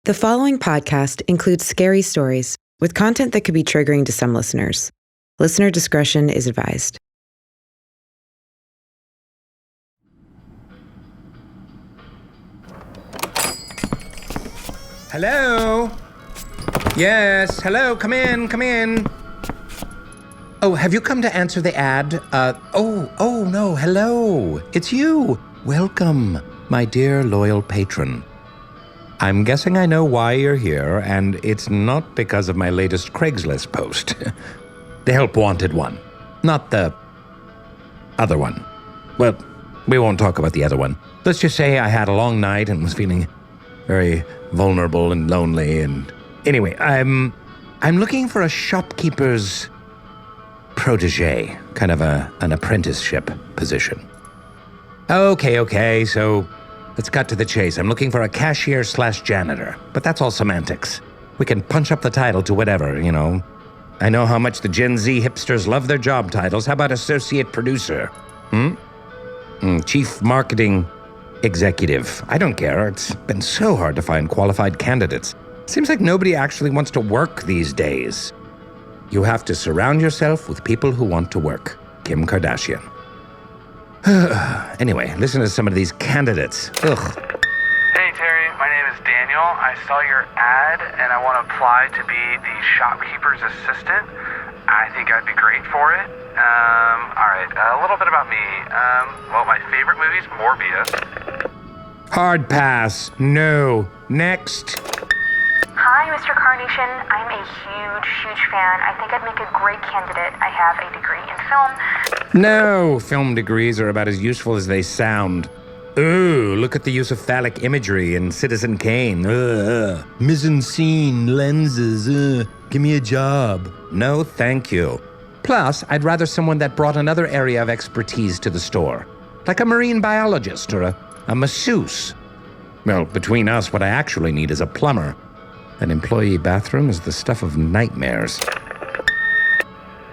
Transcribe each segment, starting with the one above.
The following podcast includes scary stories with content that could be triggering to some listeners. Listener discretion is advised. Hello? Yes, hello, come in. Oh, have you come to answer the ad? No, hello. It's you. Welcome, my dear loyal patron. I'm guessing I know why you're here, and it's not because of my latest Craigslist post. The help wanted one, not the other one. Well, we won't talk about the other one. Let's just say I had a long night and was feeling very vulnerable and lonely, and anyway, I'm looking for a shopkeeper's protege, kind of an apprenticeship position. Okay, so let's cut to the chase. I'm looking for a cashier/janitor, but that's all semantics. We can punch up the title to whatever, you know. I know how much the Gen Z hipsters love their job titles. How about associate producer? Chief marketing executive. I don't care. It's been so hard to find qualified candidates. Seems like nobody actually wants to work these days. You have to surround yourself with people who want to work. Kim Kardashian. Anyway, listen to some of these candidates. Ugh. Hey Terry, my name is Daniel. I saw your ad and I want to apply to be the shopkeeper's assistant. I think I'd be great for it. Alright, a little bit about me. My favorite movie's Morbius. Hard pass. No. Next. Hi, Mr. Carnation. I'm a huge fan. I think I'd make a great candidate. I have a degree in film. No, film degrees are about as useful as they sound. Ooh, look at the use of phallic imagery in Citizen Kane. Mise-en-scene, lenses, give me a job. No, thank you. Plus, I'd rather someone that brought another area of expertise to the store. Like a marine biologist or a masseuse. Well, between us, what I actually need is a plumber. An employee bathroom is the stuff of nightmares.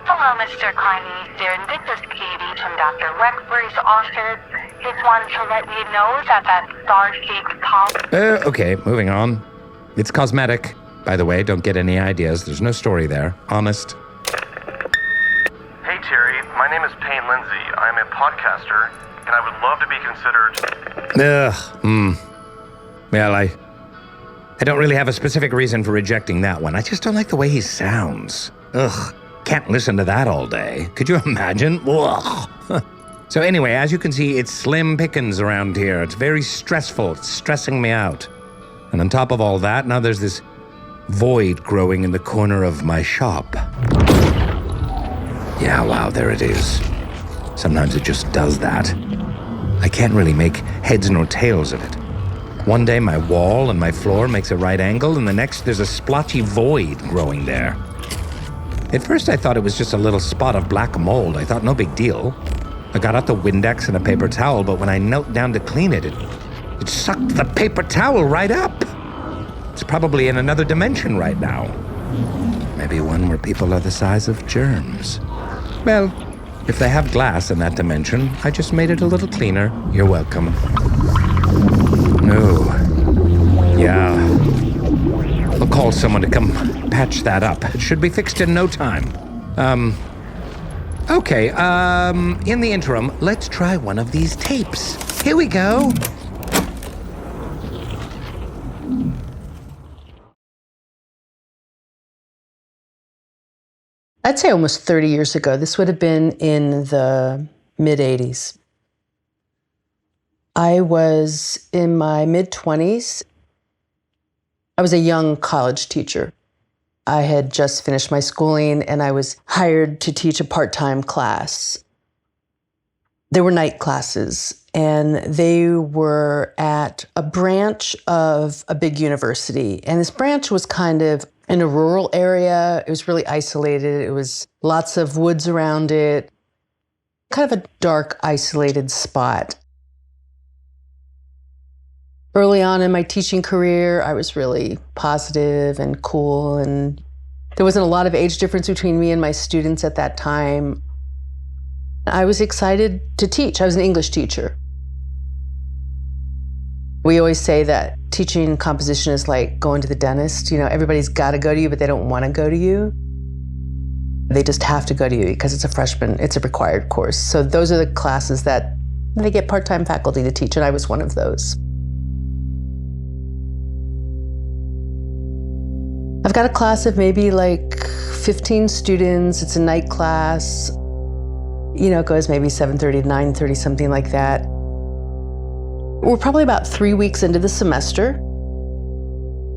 Hello, Mr. Carnation. This is Katie from Dr. Wexbury's office. Just wanted to let you know that star-shaped top... Okay, moving on. It's cosmetic. By the way, don't get any ideas. There's no story there. Honest. Hey Terry, my name is Payne Lindsay. I'm a podcaster, and I would love to be considered... Well, I don't really have a specific reason for rejecting that one. I just don't like the way he sounds. Ugh, can't listen to that all day. Could you imagine? Ugh. So anyway, as you can see, it's slim pickings around here. It's very stressful. It's stressing me out. And on top of all that, now there's this void growing in the corner of my shop. Yeah, wow, there it is. Sometimes it just does that. I can't really make heads nor tails of it. One day my wall and my floor makes a right angle, and the next there's a splotchy void growing there. At first I thought it was just a little spot of black mold. I thought no big deal. I got out the Windex and a paper towel, but when I knelt down to clean it, it sucked the paper towel right up. It's probably in another dimension right now. Maybe one where people are the size of germs. Well, if they have glass in that dimension, I just made it a little cleaner. You're welcome. No. Yeah. I'll call someone to come patch that up. It should be fixed in no time. Okay, in the interim, let's try one of these tapes. Here we go. I'd say almost 30 years ago. This would have been in the mid-'80s. I was in my mid-20s. I was a young college teacher. I had just finished my schooling and I was hired to teach a part-time class. They were night classes and they were at a branch of a big university. And this branch was kind of in a rural area. It was really isolated. It was lots of woods around it, kind of a dark, isolated spot. Early on in my teaching career, I was really positive and cool, and there wasn't a lot of age difference between me and my students at that time. I was excited to teach. I was an English teacher. We always say that teaching composition is like going to the dentist. You know, everybody's got to go to you, but they don't want to go to you. They just have to go to you because it's a freshman, it's a required course. So those are the classes that they get part-time faculty to teach, and I was one of those. I've got a class of maybe like 15 students. It's a night class. You know, it goes maybe 7:30 to 9:30, something like that. We're probably about 3 weeks into the semester.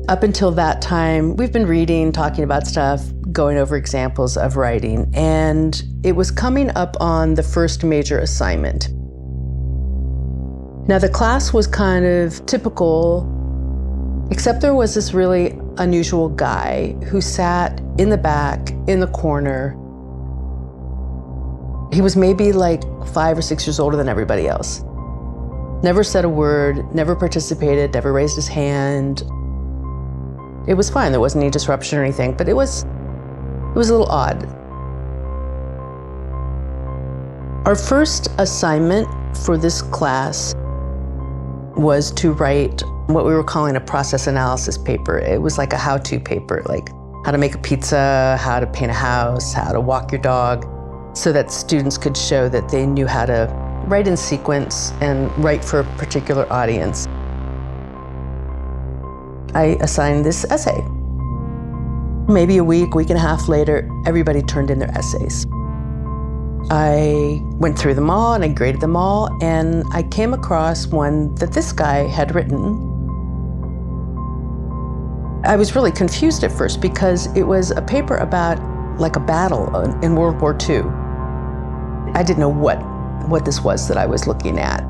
Up until that time, we've been reading, talking about stuff, going over examples of writing, and it was coming up on the first major assignment. Now, the class was kind of typical, except there was this really unusual guy who sat in the back, in the corner. He was maybe like 5 or 6 years older than everybody else. Never said a word, never participated, never raised his hand. It was fine, there wasn't any disruption or anything, but it was a little odd. Our first assignment for this class was to write what we were calling a process analysis paper. It was like a how-to paper, like how to make a pizza, how to paint a house, how to walk your dog, so that students could show that they knew how to write in sequence and write for a particular audience. I assigned this essay. Maybe a week and a half later, everybody turned in their essays. I went through them all and I graded them all, and I came across one that this guy had written. I was really confused at first because it was a paper about like a battle in World War II. I didn't know what this was that I was looking at.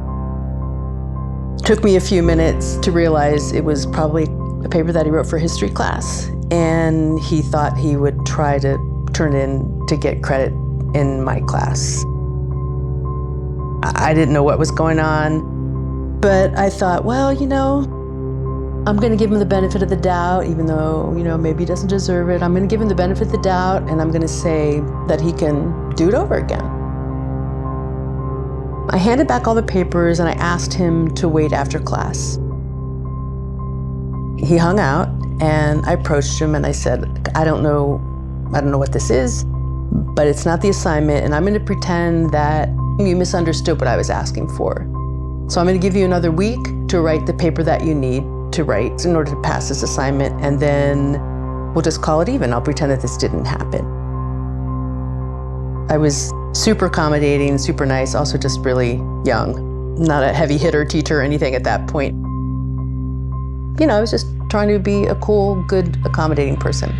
It took me a few minutes to realize it was probably a paper that he wrote for history class, and he thought he would try to turn in to get credit in my class. I didn't know what was going on, but I thought, well, you know, I'm gonna give him the benefit of the doubt, even though, you know, maybe he doesn't deserve it. I'm gonna give him the benefit of the doubt, and I'm gonna say that he can do it over again. I handed back all the papers and I asked him to wait after class. He hung out, and I approached him and I said, I don't know what this is, but it's not the assignment, and I'm going to pretend that you misunderstood what I was asking for. So I'm going to give you another week to write the paper that you need to write in order to pass this assignment, and then we'll just call it even. I'll pretend that this didn't happen. I was super accommodating, super nice, also just really young, not a heavy hitter teacher or anything at that point. You know, I was just trying to be a cool, good, accommodating person.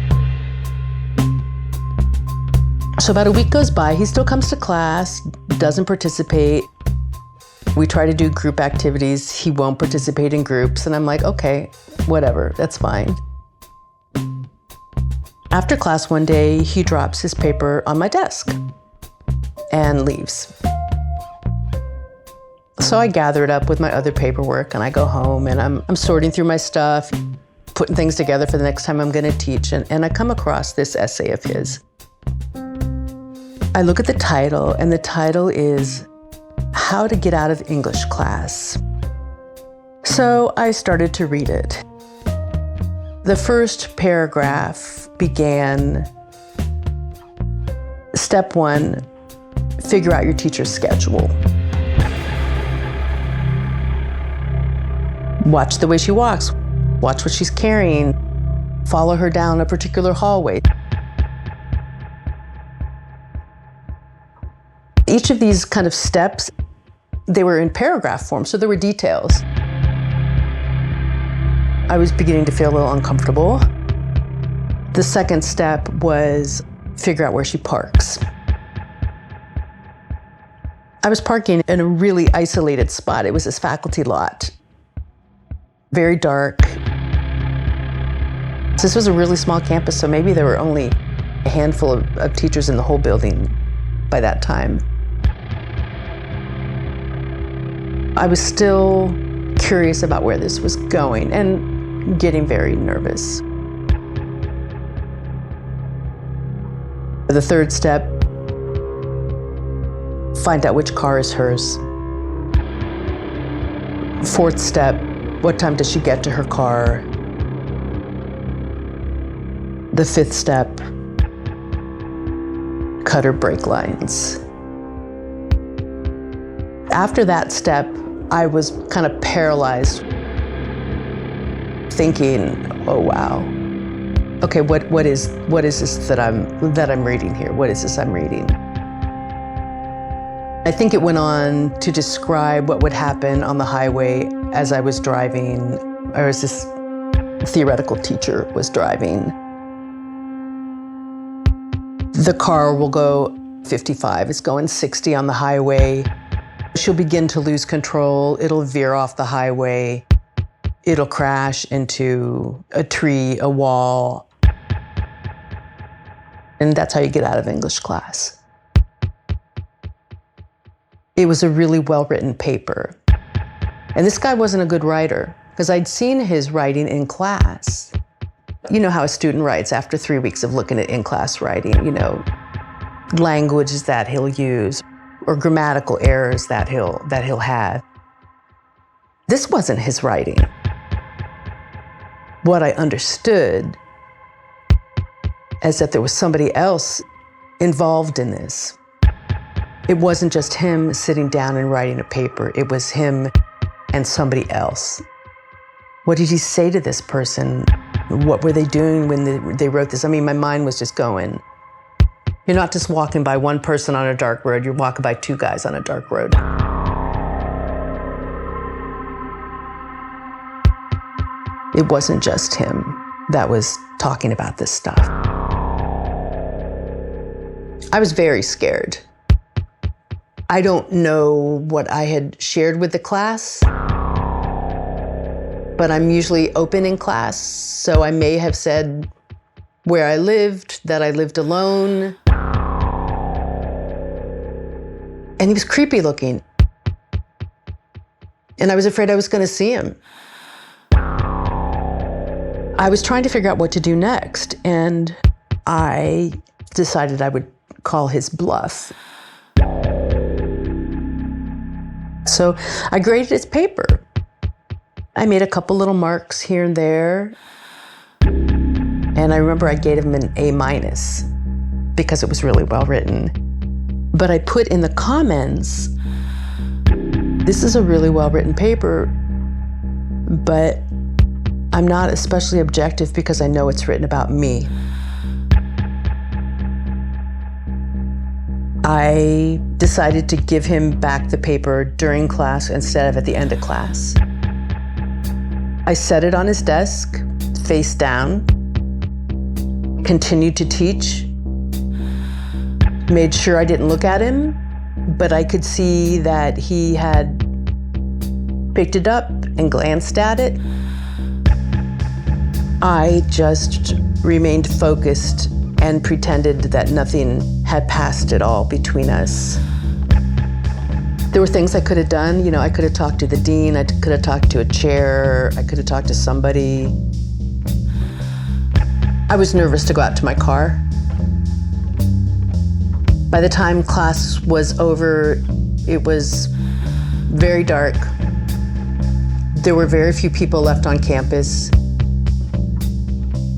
So about a week goes by, he still comes to class, doesn't participate. We try to do group activities, he won't participate in groups, and I'm like, okay, whatever, that's fine. After class one day, he drops his paper on my desk and leaves. So I gather it up with my other paperwork and I go home and I'm sorting through my stuff, putting things together for the next time I'm gonna teach, and I come across this essay of his. I look at the title, and the title is How to Get Out of English Class. So I started to read it. The first paragraph began, Step 1, figure out your teacher's schedule. Watch the way she walks, watch what she's carrying, follow her down a particular hallway. Each of these kind of steps, they were in paragraph form, so there were details. I was beginning to feel a little uncomfortable. The second step was figure out where she parks. I was parking in a really isolated spot. It was this faculty lot. Very dark. This was a really small campus, so maybe there were only a handful of teachers in the whole building by that time. I was still curious about where this was going and getting very nervous. The third step, find out which car is hers. Fourth step, What time does she get to her car? The fifth step, cut her brake lines. After that step, I was kind of paralyzed, thinking, oh wow. Okay, what is this that I'm reading here? What is this I'm reading? I think it went on to describe what would happen on the highway as I was driving, or as this theoretical teacher was driving. The car will go 55, it's going 60 on the highway. She'll begin to lose control, it'll veer off the highway, it'll crash into a tree, a wall. And that's how you get out of English class. It was a really well-written paper. And this guy wasn't a good writer, because I'd seen his writing in class. You know how a student writes after 3 weeks of looking at in-class writing, languages that he'll use, or grammatical errors that he'll have. This wasn't his writing. What I understood is that there was somebody else involved in this. It wasn't just him sitting down and writing a paper, it was him and somebody else. What did he say to this person? What were they doing when they wrote this? I mean, my mind was just going. You're not just walking by one person on a dark road, you're walking by two guys on a dark road. It wasn't just him that was talking about this stuff. I was very scared. I don't know what I had shared with the class, but I'm usually open in class, so I may have said where I lived, that I lived alone. And he was creepy looking. And I was afraid I was going to see him. I was trying to figure out what to do next, and I decided I would call his bluff. So I graded his paper. I made a couple little marks here and there. And I remember I gave him an A- because it was really well written. But I put in the comments, this is a really well written paper, but I'm not especially objective because I know it's written about me. I decided to give him back the paper during class instead of at the end of class. I set it on his desk, face down, continued to teach, made sure I didn't look at him, but I could see that he had picked it up and glanced at it. I just remained focused and pretended that nothing had passed at all between us. There were things I could have done. I could have talked to the dean, I could have talked to a chair, I could have talked to somebody. I was nervous to go out to my car. By the time class was over, it was very dark. There were very few people left on campus.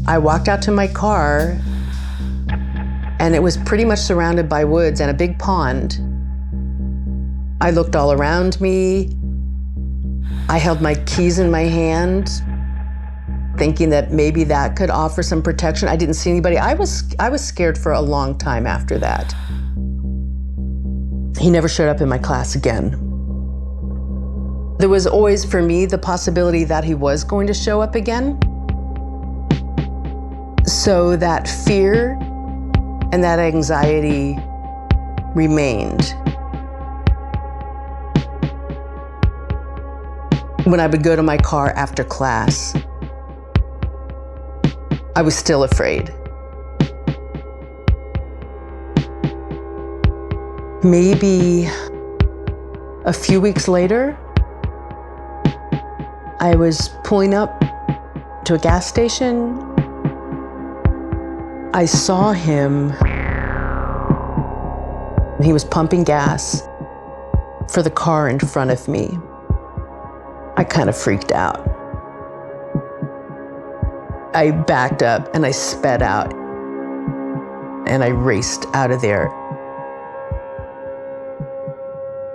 I walked out to my car, and it was pretty much surrounded by woods and a big pond. I looked all around me. I held my keys in my hand, thinking that maybe that could offer some protection. I didn't see anybody. I was scared for a long time after that. He never showed up in my class again. There was always, for me, the possibility that he was going to show up again. So that fear and that anxiety remained. When I would go to my car after class, I was still afraid. Maybe a few weeks later, I was pulling up to a gas station. I saw him. He was pumping gas for the car in front of me. I kind of freaked out. I backed up and I sped out and I raced out of there.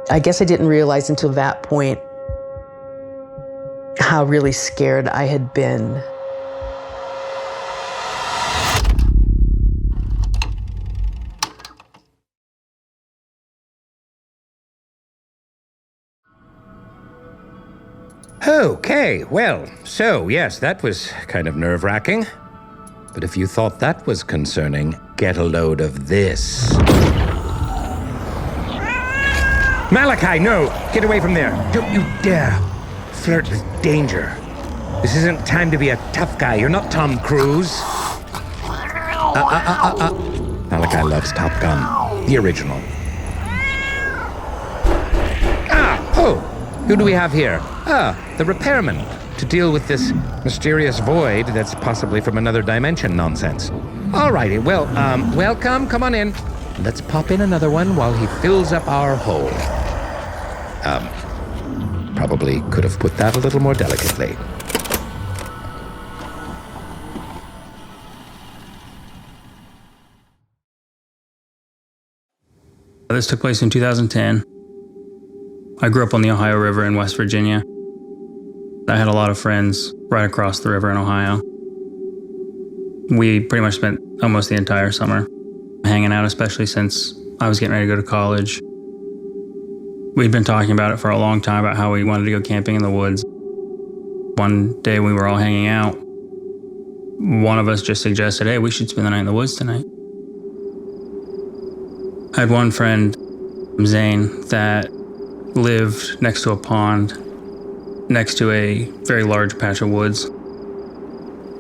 I guess I didn't realize until that point how really scared I had been. Okay, well, so yes, that was kind of nerve-wracking. But if you thought that was concerning, get a load of this. Malachi, no! Get away from there! Don't you dare flirt with danger. This isn't time to be a tough guy. You're not Tom Cruise. Malachi loves Top Gun, the original. Oh! Who do we have here? The repairman, to deal with this mysterious void that's possibly from another dimension nonsense. Alrighty, well, welcome, come on in. Let's pop in another one while he fills up our hole. Probably could have put that a little more delicately. This took place in 2010. I grew up on the Ohio River in West Virginia. I had a lot of friends right across the river in Ohio. We pretty much spent almost the entire summer hanging out, especially since I was getting ready to go to college. We'd been talking about it for a long time about how we wanted to go camping in the woods. One day we were all hanging out. One of us just suggested, hey, we should spend the night in the woods tonight. I had one friend, Zane, that lived next to a pond, next to a very large patch of woods.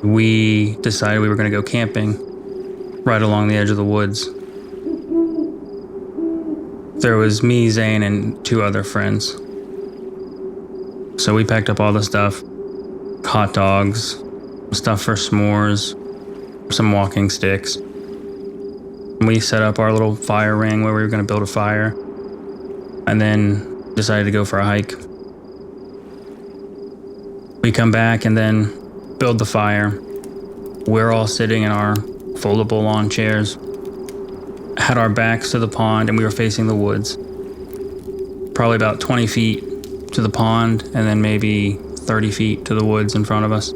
We decided we were going to go camping right along the edge of the woods. There was me, Zane, and two other friends. So we packed up all the stuff, hot dogs, stuff for s'mores, some walking sticks. We set up our little fire ring where we were going to build a fire, and then decided to go for a hike. We come back and then build the fire. We're all sitting in our foldable lawn chairs, had our backs to the pond, and we were facing the woods. Probably about 20 feet to the pond, and then maybe 30 feet to the woods in front of us.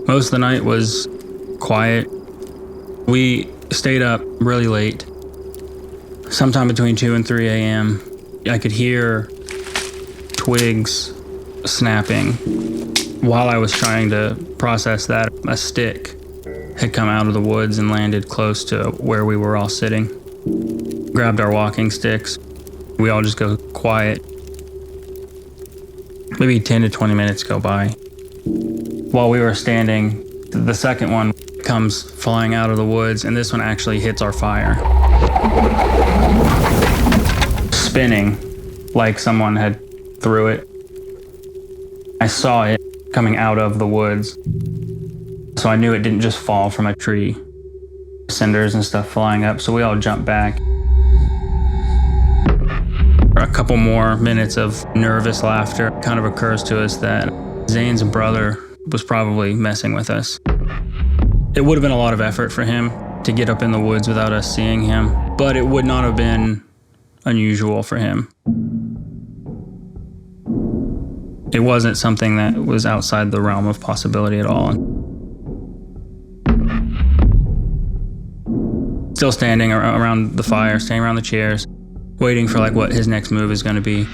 Most of the night was quiet. We stayed up really late, sometime between 2 and 3 a.m. I could hear twigs snapping. While I was trying to process that, a stick had come out of the woods and landed close to where we were all sitting. Grabbed our walking sticks. We all just go quiet. Maybe 10 to 20 minutes go by. While we were standing, the second one comes flying out of the woods, and this one actually hits our fire. Spinning like someone had threw it. I saw it coming out of the woods, so I knew it didn't just fall from a tree. Cinders and stuff flying up, so we all jumped back. A couple more minutes of nervous laughter. It kind of occurs to us that Zane's brother was probably messing with us. It would have been a lot of effort for him to get up in the woods without us seeing him, but it would not have been unusual for him. It wasn't something that was outside the realm of possibility at all. Still standing around the fire, standing around the chairs, waiting for what his next move is going to be.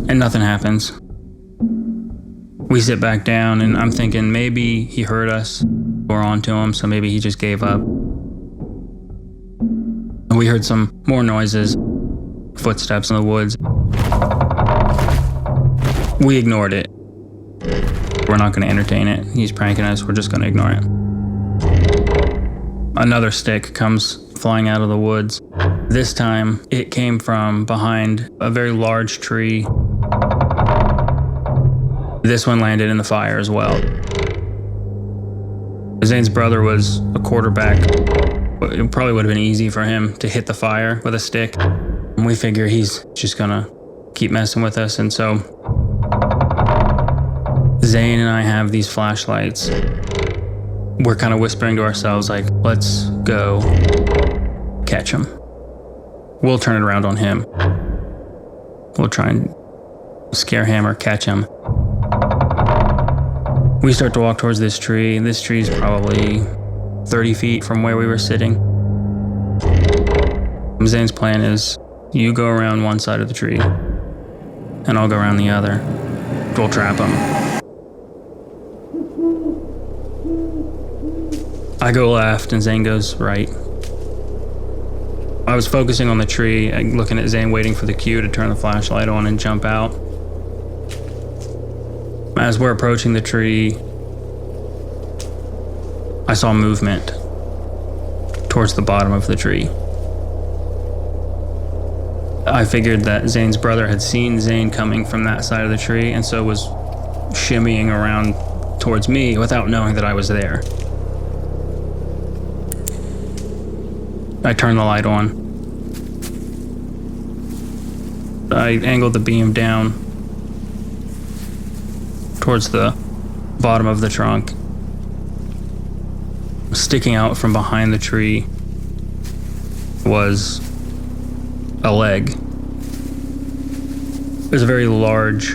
And nothing happens. We sit back down, and I'm thinking maybe he heard us. We're onto him, so maybe he just gave up. We heard some more noises, footsteps in the woods. We ignored it. We're not going to entertain it. He's pranking us. We're just going to ignore it. Another stick comes flying out of the woods. This time, it came from behind a very large tree. This one landed in the fire as well. Zane's brother was a quarterback. It probably would have been easy for him to hit the fire with a stick. And we figure he's just gonna keep messing with us, and so Zane and I have these flashlights. We're kind of whispering to ourselves, like, let's go catch him. We'll turn it around on him. We'll try and scare him or catch him. We start to walk towards this tree. This tree is probably 30 feet from where we were sitting. Zane's plan is, you go around one side of the tree, and I'll go around the other. We'll trap him. I go left, and Zane goes right. I was focusing on the tree, looking at Zane, waiting for the cue to turn the flashlight on and jump out. As we're approaching the tree, I saw movement towards the bottom of the tree. I figured that Zane's brother had seen Zane coming from that side of the tree, and so was shimmying around towards me without knowing that I was there. I turned the light on. I angled the beam down towards the bottom of the trunk. Sticking out from behind the tree was a leg. It was a very large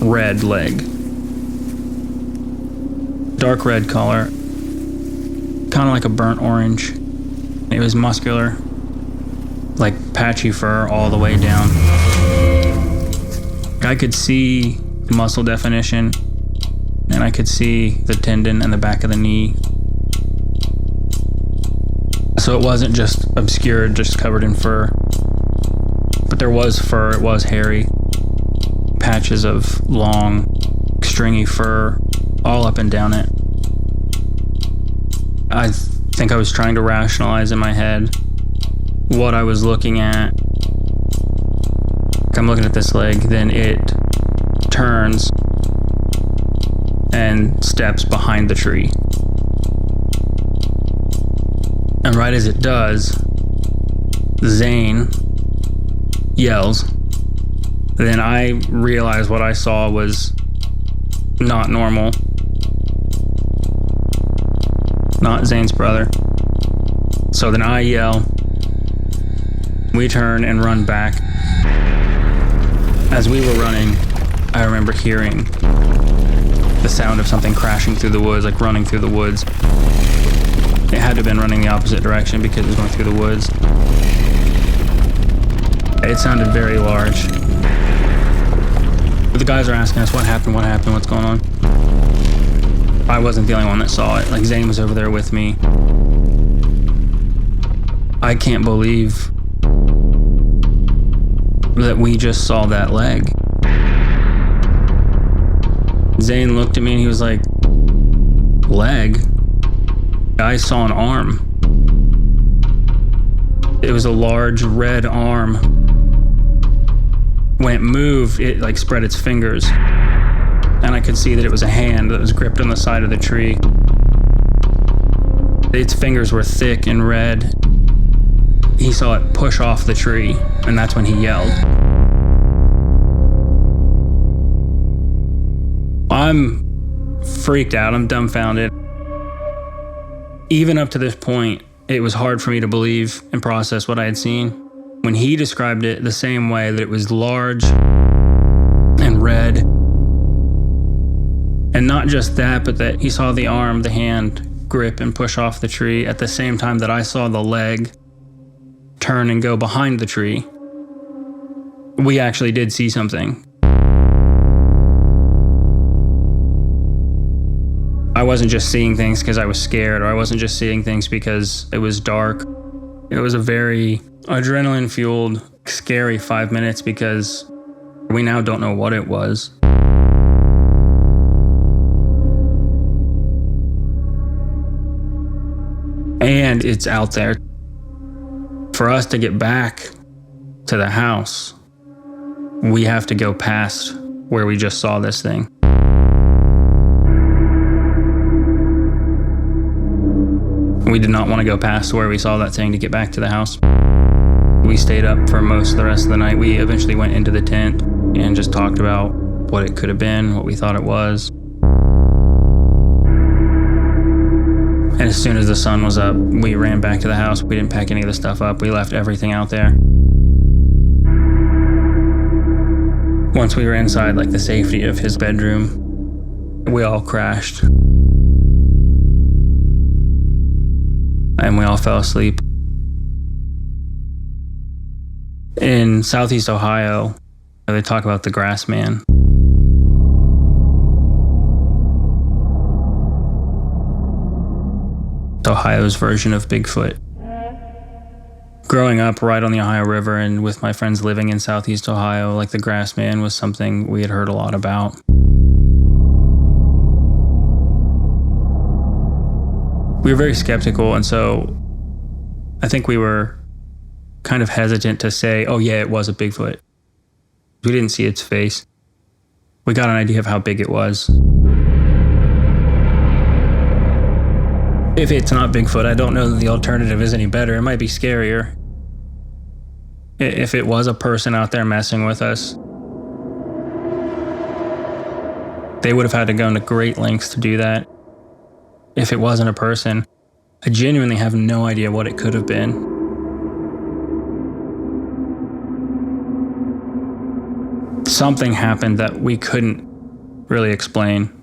red leg. Dark red color, kind of like a burnt orange. It was muscular, like patchy fur all the way down. I could see muscle definition, and I could see the tendon and the back of the knee. So it wasn't just obscured, just covered in fur, but there was fur. It was hairy. Patches of long, stringy fur all up and down it. I think I was trying to rationalize in my head what I was looking at. I'm looking at this leg, then it turns and steps behind the tree. And right as it does, Zane yells. Then I realized what I saw was not normal. Not Zane's brother. So then I yell. We turn and run back. As we were running, I remember hearing the sound of something crashing through the woods, like running through the woods. It had to have been running the opposite direction because it was going through the woods. It sounded very large. The guys are asking us, what happened, what's going on? I wasn't the only one that saw it. Like, Zane was over there with me. I can't believe that we just saw that leg. Zane looked at me and he was like, leg? I saw an arm. It was a large red arm. When it moved, it like spread its fingers. And I could see that it was a hand that was gripped on the side of the tree. Its fingers were thick and red. He saw it push off the tree, and that's when he yelled. I'm freaked out. I'm dumbfounded. Even up to this point, it was hard for me to believe and process what I had seen. When he described it the same way, that it was large and red. And not just that, but that he saw the arm, the hand, grip and push off the tree at the same time that I saw the leg turn and go behind the tree. We actually did see something. I wasn't just seeing things because I was scared, or I wasn't just seeing things because it was dark. It was a very adrenaline-fueled, scary 5 minutes because we now don't know what it was. And it's out there. For us to get back to the house, we have to go past where we just saw this thing. We did not want to go past where we saw that thing to get back to the house. We stayed up for most of the rest of the night. We eventually went into the tent and just talked about what it could have been, what we thought it was. And as soon as the sun was up, we ran back to the house. We didn't pack any of the stuff up. We left everything out there. Once we were inside, like the safety of his bedroom, we all crashed. And we all fell asleep. In Southeast Ohio, they talk about the Grassman. Ohio's version of Bigfoot. Growing up right on the Ohio River and with my friends living in Southeast Ohio, like the Grassman was something we had heard a lot about. We were very skeptical, and so I think we were kind of hesitant to say, oh yeah, it was a Bigfoot. We didn't see its face. We got an idea of how big it was. If it's not Bigfoot, I don't know that the alternative is any better. It might be scarier. If it was a person out there messing with us, they would have had to go into great lengths to do that. If it wasn't a person, I genuinely have no idea what it could have been. Something happened that we couldn't really explain.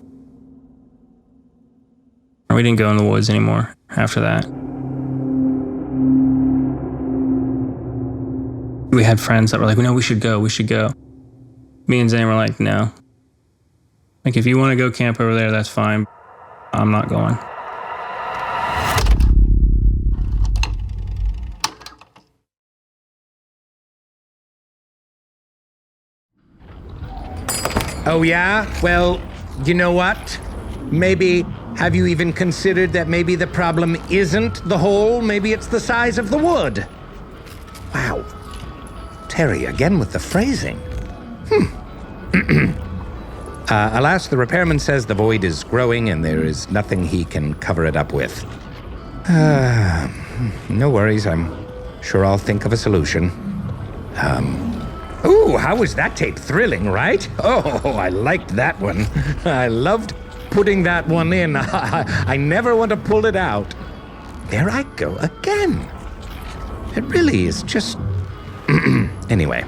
We didn't go in the woods anymore after that. We had friends that were like, no, we should go. Me and Zane were like, no. Like, if you want to go camp over there, that's fine. I'm not going. Oh, yeah? Well, you know what? Maybe, have you even considered that maybe the problem isn't the hole? Maybe it's the size of the wood. Wow. Terry, again with the phrasing. Alas, the repairman says the void is growing and there is nothing he can cover it up with. No worries, I'm sure I'll think of a solution. Ooh, how was that tape thrilling, right? Oh, I liked that one. I loved putting that one in. I never want to pull it out. There I go again. It really is just... Anyway.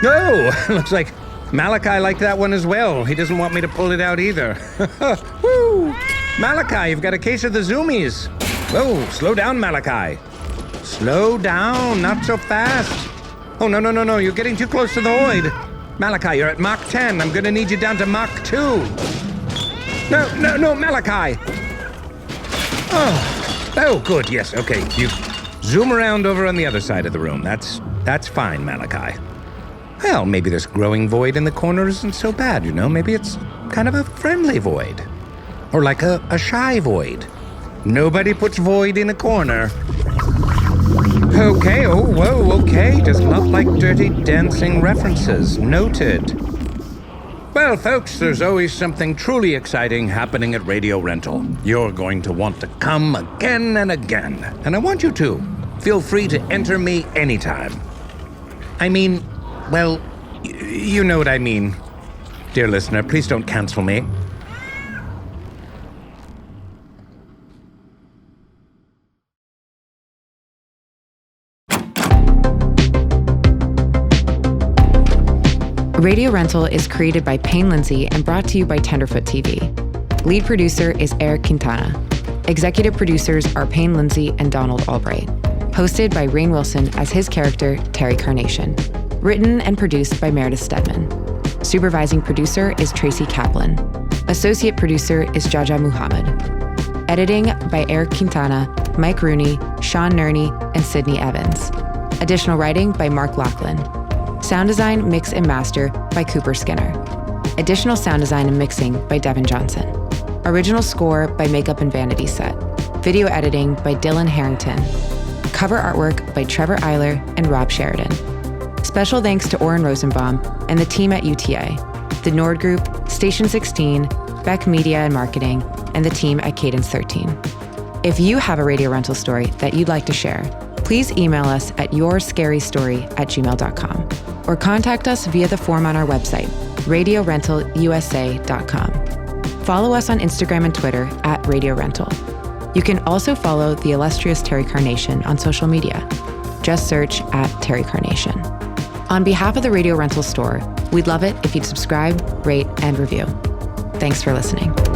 Oh, looks like Malachi liked that one as well. He doesn't want me to pull it out either. Woo! Malachi, you've got a case of the zoomies. Whoa, slow down, Malachi. Slow down, not so fast. Oh, no, you're getting too close to the void. Malachi, you're at Mach 10. I'm gonna need you down to Mach 2. No, Malachi. Oh, good, yes, okay. You zoom around over on the other side of the room. That's fine, Malachi. Well, maybe this growing void in the corner isn't so bad, you know? Maybe it's kind of a friendly void. Or like a shy void. Nobody puts void in a corner. Okay, oh, whoa, okay. Does not like Dirty Dancing references. Noted. Well, folks, there's always something truly exciting happening at Radio Rental. You're going to want to come again and again. And I want you to. Feel free to enter me anytime. I mean, well, you know what I mean. Dear listener, please don't cancel me. Radio Rental is created by Payne Lindsay and brought to you by Tenderfoot TV. Lead producer is Eric Quintana. Executive producers are Payne Lindsay and Donald Albright. Hosted by Rainn Wilson as his character, Terry Carnation. Written and produced by Meredith Stedman. Supervising producer is Tracy Kaplan. Associate producer is Jaja Muhammad. Editing by Eric Quintana, Mike Rooney, Sean Nerney, and Sydney Evans. Additional writing by Mark Lachlan. Sound design, mix, and master by Cooper Skinner. Additional sound design and mixing by Devin Johnson. Original score by Makeup and Vanity Set. Video editing by Dylan Harrington. Cover artwork by Trevor Eiler and Rob Sheridan. Special thanks to Oren Rosenbaum and the team at UTA, the Nord Group, Station 16, Beck Media and Marketing, and the team at Cadence 13. If you have a radio rental story that you'd like to share, please email us at yourscarystory@gmail.com or contact us via the form on our website, RadioRentalUSA.com. Follow us on Instagram and Twitter at Radio Rental. You can also follow the illustrious Terry Carnation on social media. Just search at Terry Carnation. On behalf of the Radio Rental store, we'd love it if you'd subscribe, rate, and review. Thanks for listening.